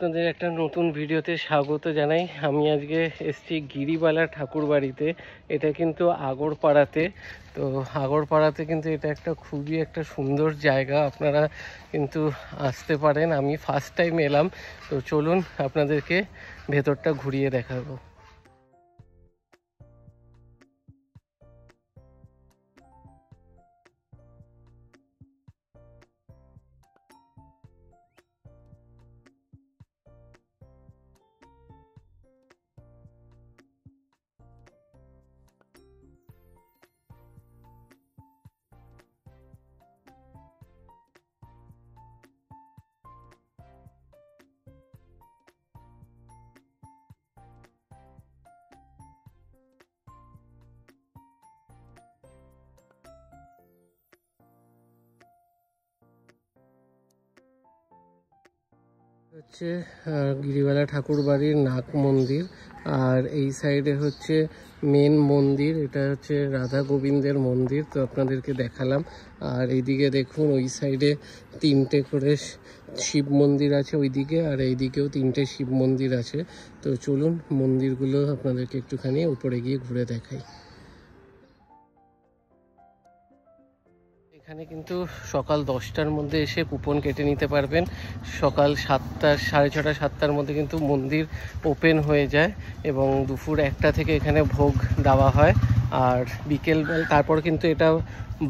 আপনাদের একটা নতুন ভিডিওতে স্বাগত জানাই। আমি আজকে এসেছি গিরিবালা ঠাকুর বাড়িতে। এটা কিন্তু আগরপাড়াতে। তো আগরপাড়াতে কিন্তু এটা একটা খুবই একটা সুন্দর জায়গা, আপনারা কিন্তু আসতে পারেন। আমি ফার্স্ট টাইম এলাম, তো চলুন আপনাদেরকে ভেতরটা ঘুরিয়ে দেখাবো। হচ্ছে গিরিবালা ঠাকুর বাড়ির নাগ মন্দির, আর এই সাইডে হচ্ছে মেন মন্দির। এটা হচ্ছে রাধা গোবিন্দের মন্দির, তো আপনাদেরকে দেখালাম। আর এইদিকে দেখুন, ওই সাইডে তিনটে করে শিব মন্দির আছে ওইদিকে, আর এইদিকেও তিনটে শিব মন্দির আছে। তো চলুন মন্দিরগুলো আপনাদেরকে একটুখানি উপরে গিয়ে ঘুরে দেখাই। এখানে কিন্তু সকাল 10টার মধ্যে এসে কুপন কেটে নিতে পারবেন। সকাল 7টা, 6:30, 7টার মধ্যে কিন্তু মন্দির ওপেন হয়ে যায়, এবং দুপুর 1টা থেকে এখানে ভোগ দেওয়া হয়। আর বিকেল তারপর কিন্তু এটা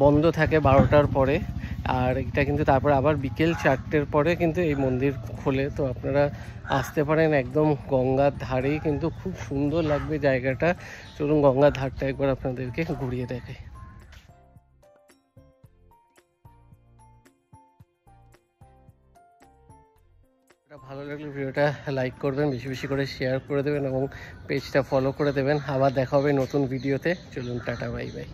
বন্ধ থাকে 12টার পরে। আর এটা কিন্তু তারপর আবার বিকেল 4টের পরে কিন্তু এই মন্দির খোলে। তো আপনারা আসতে পারেন, একদম গঙ্গার ধারেই, কিন্তু খুব সুন্দর লাগবে জায়গাটা। চলুন গঙ্গার ধারটা একবার আপনাদেরকে ঘুরিয়ে দেখাই। ভালো লাগলে ভিডিওটা লাইক করবেন, বেশি বেশি করে শেয়ার করে দেবেন, এবং পেজটা ফলো করে দেবেন। আবার দেখা হবে নতুন ভিডিওতে। চলুন, টাটা, বাই বাই।